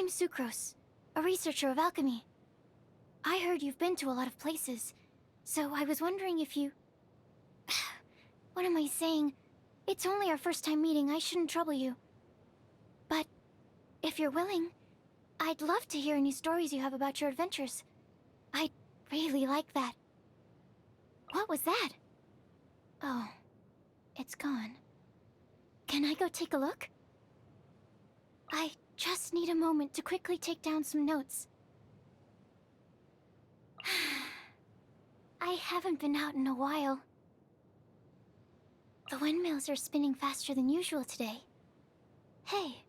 I'm Sucrose, a researcher of alchemy. I heard you've been to a lot of places, so I was wondering if you... What am I saying? It's only our first time meeting, I shouldn't trouble you. But, if you're willing, I'd love to hear any stories you have about your adventures. I'd really like that. What was that? Oh, it's gone. Can I go take a look? I just need a moment to quickly take down some notes. I haven't been out in a while. The windmills are spinning faster than usual today. Hey,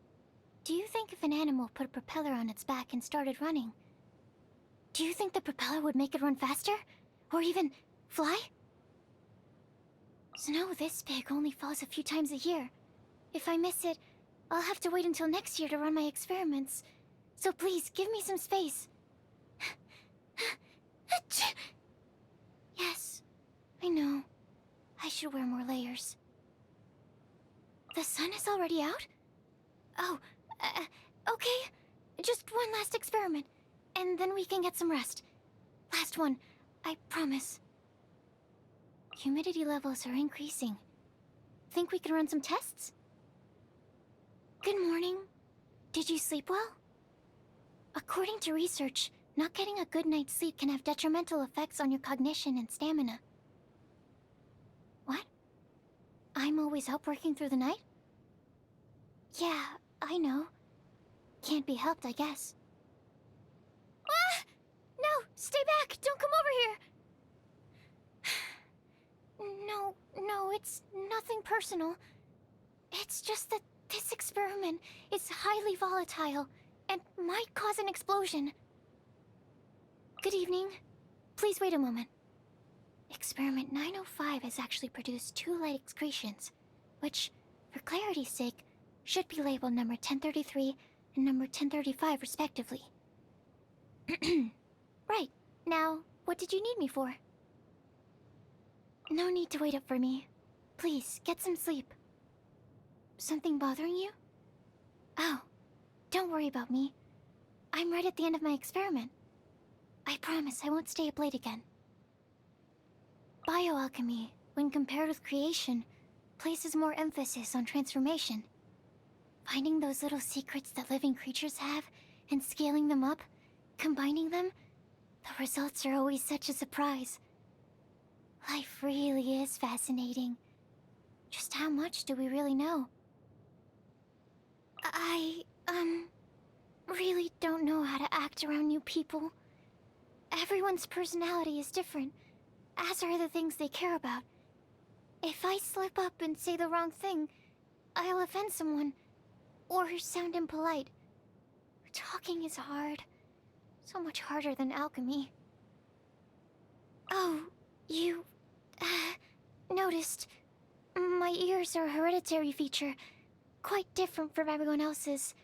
do you think if an animal put a propeller on its back and started running, do you think the propeller would make it run faster? Or even fly? Snow this big only falls a few times a year. If I miss it, I'll have to wait until next year to run my experiments. So please, give me some space. Yes, I know. I should wear more layers. The sun is already out? Oh, okay. Just one last experiment, and then we can get some rest. Last one, I promise. Humidity levels are increasing. Think we can run some tests? Good morning. Did you sleep well? According to research, not getting a good night's sleep can have detrimental effects on your cognition and stamina. What? I'm always up working through the night? Yeah, I know. Can't be helped, I guess. Ah! No! Stay back! Don't come over here! No, it's nothing personal. It's just that this experiment is highly volatile and might cause an explosion. Good evening. Please wait a moment. Experiment 905 has actually produced 2 light excretions, which, for clarity's sake, should be labeled number 1033 and number 1035 respectively. Right. Now, what did you need me for? No need to wait up for me. Please, get some sleep. Something bothering you? Oh, don't worry about me. I'm right at the end of my experiment. I promise I won't stay up late again. Bioalchemy, when compared with creation, places more emphasis on transformation. Finding those little secrets that living creatures have, and scaling them up, combining them, the results are always such a surprise. Life really is fascinating. Just how much do we really know? I really don't know how to act around new people. Everyone's personality is different, as are the things they care about. If I slip up and say the wrong thing, I'll offend someone, or sound impolite. Talking is hard. So much harder than alchemy. Oh, you... noticed. My ears are a hereditary feature, quite different from everyone else's.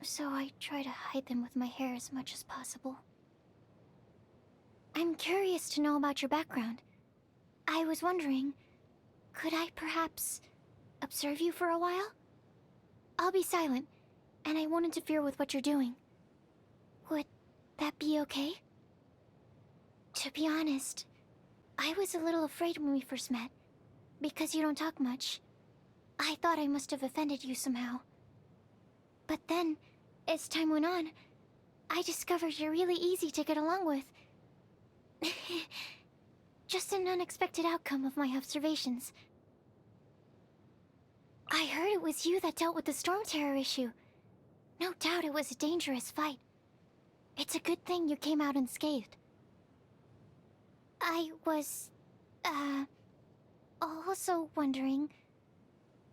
So I try to hide them with my hair as much as possible. I'm curious to know about your background. I was wondering, could I perhaps observe you for a while? I'll be silent, and I won't interfere with what you're doing. Would that be okay? To be honest, I was a little afraid when we first met, because you don't talk much. I thought I must have offended you somehow. But then, as time went on, I discovered you're really easy to get along with. Just an unexpected outcome of my observations. I heard it was you that dealt with the storm terror issue. No doubt it was a dangerous fight. It's a good thing you came out unscathed. I was, also wondering,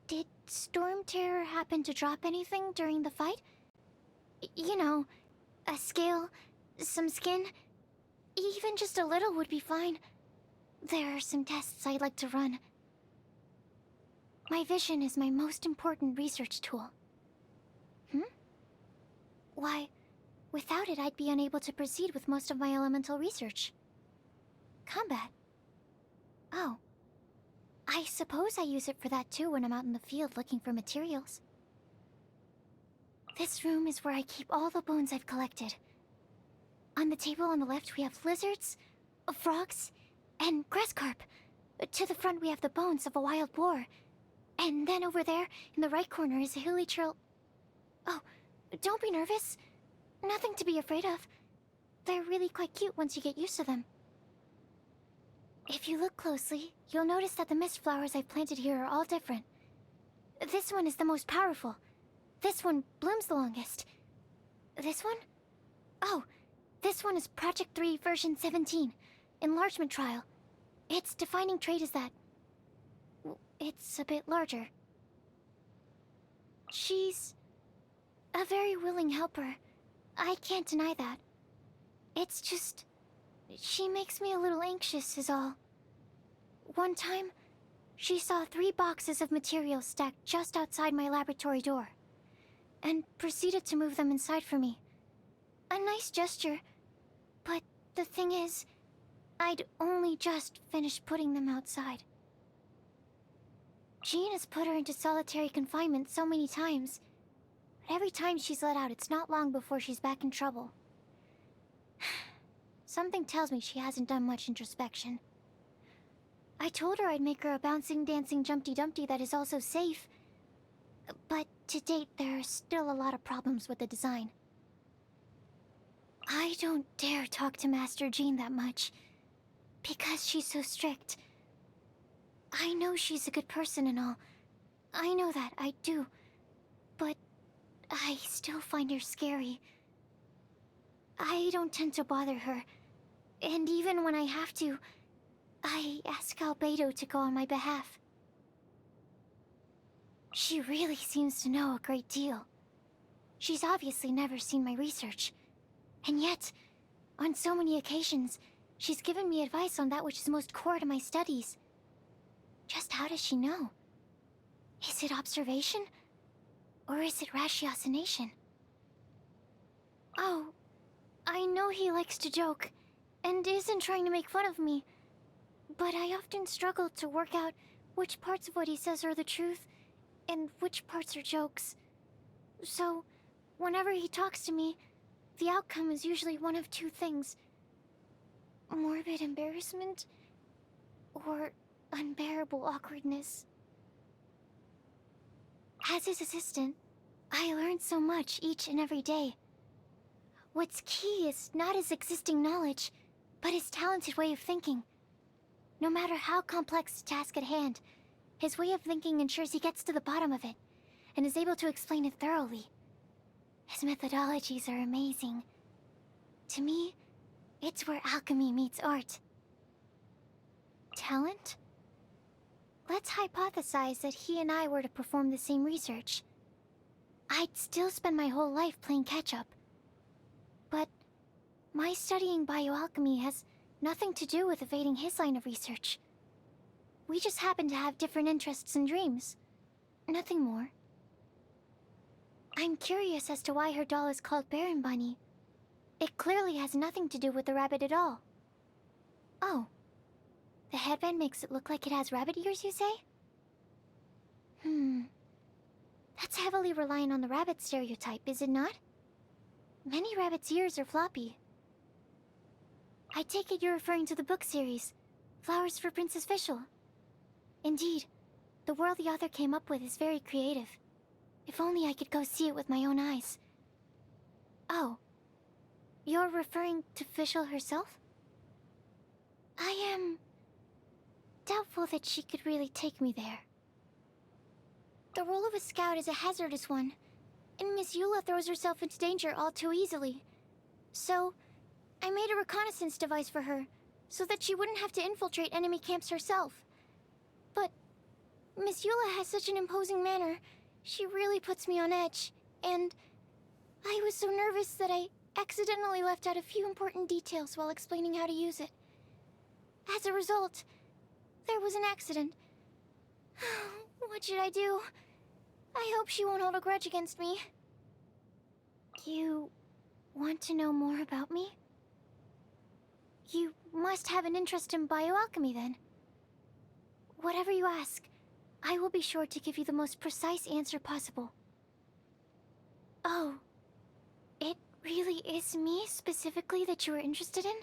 did storm terror happen to drop anything during the fight? You know, a scale, some skin, even just a little would be fine. There are some tests I'd like to run. My vision is my most important research tool. Why, without it I'd be unable to proceed with most of my elemental research. Combat. Oh. I suppose I use it for that too when I'm out in the field looking for materials. This room is where I keep all the bones I've collected. On the table on the left, we have lizards, frogs, and grass carp. To the front, we have the bones of a wild boar. And then over there, in the right corner, is a hilly trail. Oh, don't be nervous. Nothing to be afraid of. They're really quite cute once you get used to them. If you look closely, you'll notice that the mist flowers I've planted here are all different. This one is the most powerful. This one blooms the longest. This one? Oh, this one is Project 3 version 17, Enlargement Trial. Its defining trait is that it's a bit larger. She's a very willing helper. I can't deny that. It's just, she makes me a little anxious is all. One time, she saw 3 boxes of materials stacked just outside my laboratory door, and proceeded to move them inside for me. A nice gesture, but the thing is, I'd only just finished putting them outside. Jean has put her into solitary confinement so many times, but every time she's let out, it's not long before she's back in trouble. Something tells me she hasn't done much introspection. I told her I'd make her a bouncing, dancing Jumpty Dumpty that is also safe, but to date, there are still a lot of problems with the design. I don't dare talk to Master Jean that much, because she's so strict. I know she's a good person and all. I know that, I do. But I still find her scary. I don't tend to bother her, and even when I have to, I ask Albedo to go on my behalf. She really seems to know a great deal. She's obviously never seen my research. And yet, on so many occasions, she's given me advice on that which is most core to my studies. Just how does she know? Is it observation? Or is it ratiocination? Oh, I know he likes to joke, and isn't trying to make fun of me. But I often struggle to work out which parts of what he says are the truth, and which parts are jokes. So, whenever he talks to me, the outcome is usually one of 2 things. Morbid embarrassment, or unbearable awkwardness. As his assistant, I learn so much each and every day. What's key is not his existing knowledge, but his talented way of thinking. No matter how complex the task at hand, his way of thinking ensures he gets to the bottom of it, and is able to explain it thoroughly. His methodologies are amazing. To me, it's where alchemy meets art. Talent? Let's hypothesize that he and I were to perform the same research. I'd still spend my whole life playing catch-up. But my studying bioalchemy has nothing to do with evading his line of research. We just happen to have different interests and dreams. Nothing more. I'm curious as to why her doll is called Baron Bunny. It clearly has nothing to do with the rabbit at all. Oh. The headband makes it look like it has rabbit ears, you say? That's heavily reliant on the rabbit stereotype, is it not? Many rabbits' ears are floppy. I take it you're referring to the book series, Flowers for Princess Fischl. Indeed, the world the author came up with is very creative. If only I could go see it with my own eyes. Oh, you're referring to Fischl herself? I am doubtful that she could really take me there. The role of a scout is a hazardous one, and Miss Eula throws herself into danger all too easily. So, I made a reconnaissance device for her, so that she wouldn't have to infiltrate enemy camps herself. But Miss Eula has such an imposing manner, she really puts me on edge, and I was so nervous that I accidentally left out a few important details while explaining how to use it. As a result, there was an accident. What should I do? I hope she won't hold a grudge against me. You want to know more about me? You must have an interest in bioalchemy then. Whatever you ask, I will be sure to give you the most precise answer possible. Oh, it really is me specifically that you were interested in?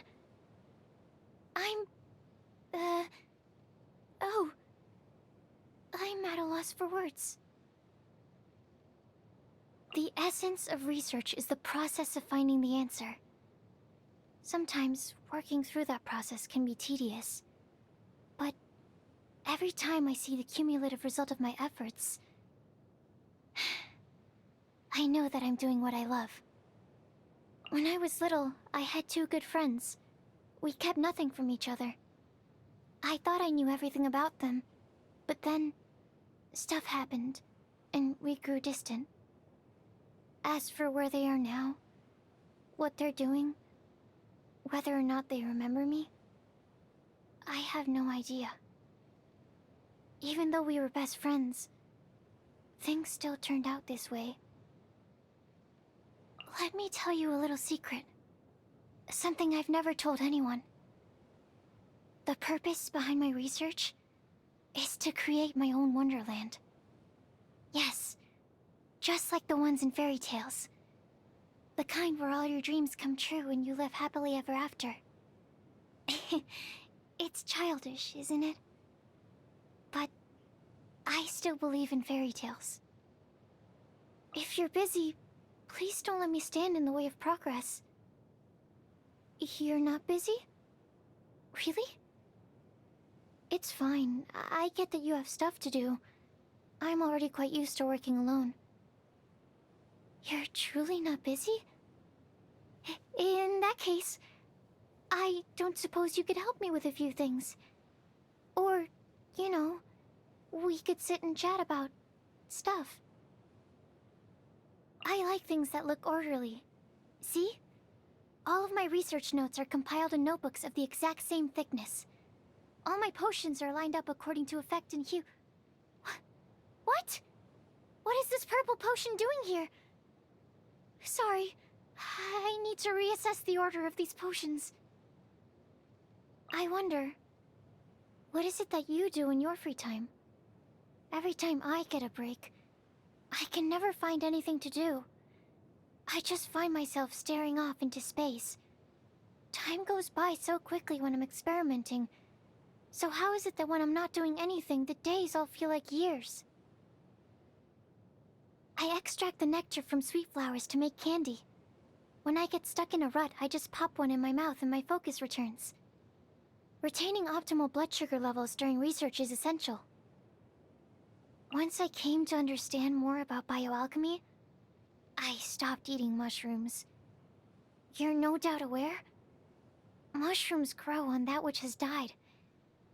Oh, I'm at a loss for words. The essence of research is the process of finding the answer. Sometimes, working through that process can be tedious. But every time I see the cumulative result of my efforts, I know that I'm doing what I love. When I was little, I had two good friends. We kept nothing from each other. I thought I knew everything about them, but then stuff happened, and we grew distant. As for where they are now, what they're doing, whether or not they remember me, I have no idea. Even though we were best friends, things still turned out this way. Let me tell you a little secret. Something I've never told anyone. The purpose behind my research is to create my own wonderland. Yes, just like the ones in fairy tales. The kind where all your dreams come true and you live happily ever after. It's childish, isn't it? But I still believe in fairy tales. If you're busy, please don't let me stand in the way of progress. You're not busy? Really? It's fine. I get that you have stuff to do. I'm already quite used to working alone. You're truly not busy? In that case, I don't suppose you could help me with a few things. Or, you know, we could sit and chat about stuff. I like things that look orderly. See? All of my research notes are compiled in notebooks of the exact same thickness. All my potions are lined up according to effect and hue. What? What is this purple potion doing here? Sorry, I need to reassess the order of these potions. I wonder, what is it that you do in your free time? Every time I get a break, I can never find anything to do. I just find myself staring off into space. Time goes by so quickly when I'm experimenting. So how is it that when I'm not doing anything, the days all feel like years? I extract the nectar from sweet flowers to make candy. When I get stuck in a rut, I just pop one in my mouth and my focus returns. Retaining optimal blood sugar levels during research is essential. Once I came to understand more about bioalchemy, I stopped eating mushrooms. You're no doubt aware? Mushrooms grow on that which has died,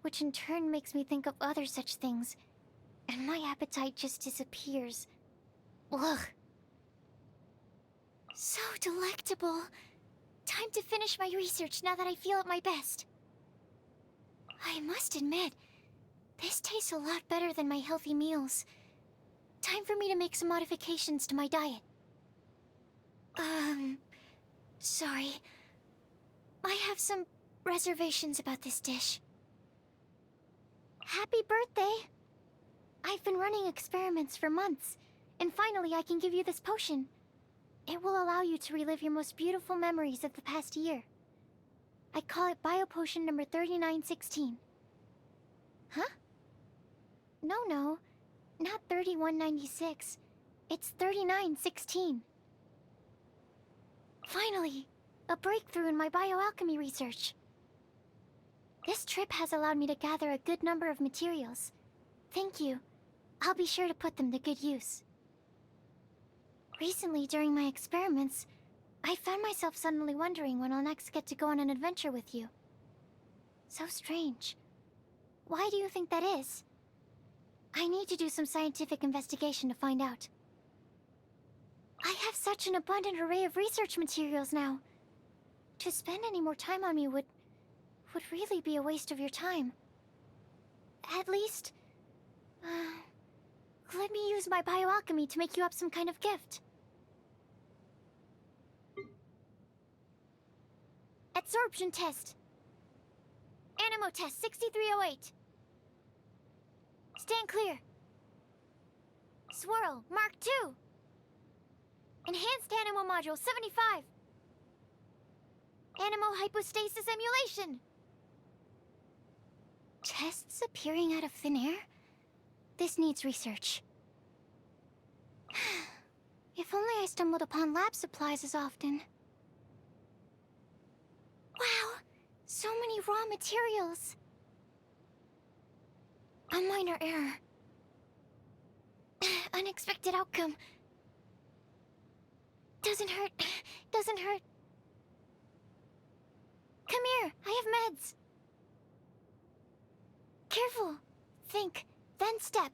which in turn makes me think of other such things, and my appetite just disappears. Ugh. So delectable. Time to finish my research now that I feel at my best. I must admit, this tastes a lot better than my healthy meals. Time for me to make some modifications to my diet. Sorry. I have some reservations about this dish. Happy birthday! I've been running experiments for months, and finally I can give you this potion. It will allow you to relive your most beautiful memories of the past year. I call it Biopotion number 3916. Huh? No, not 3196. It's 3916. Finally, a breakthrough in my bioalchemy research. This trip has allowed me to gather a good number of materials. Thank you. I'll be sure to put them to good use. Recently, during my experiments, I found myself suddenly wondering when I'll next get to go on an adventure with you. So strange. Why do you think that is? I need to do some scientific investigation to find out. I have such an abundant array of research materials now. To spend any more time on me would really be a waste of your time. At least, let me use my bioalchemy to make you up some kind of gift. Absorption test. Animo test 6308. Stand clear. Swirl, Mark 2. Enhanced Animo Module 75. Animo Hypostasis Emulation. Tests appearing out of thin air? This needs research. If only I stumbled upon lab supplies as often. Wow! So many raw materials. A minor error. Unexpected outcome. Doesn't hurt. Doesn't hurt. Come here, I have meds. Careful. Think, then step.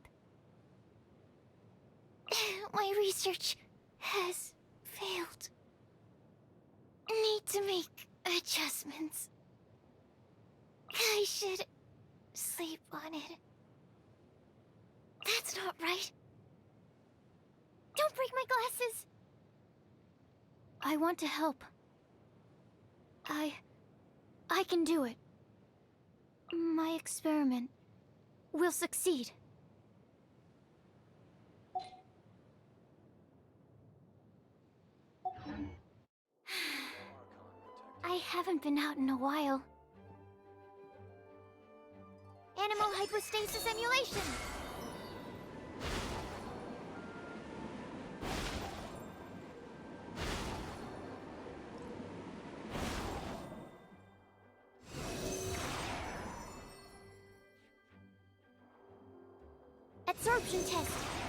My research has failed. Need to make adjustments. I should sleep on it. That's not right. Don't break my glasses. I want to help. I can do it. My experiment will succeed. I haven't been out in a while. Animo Hypostasis Emulation! Absorption test.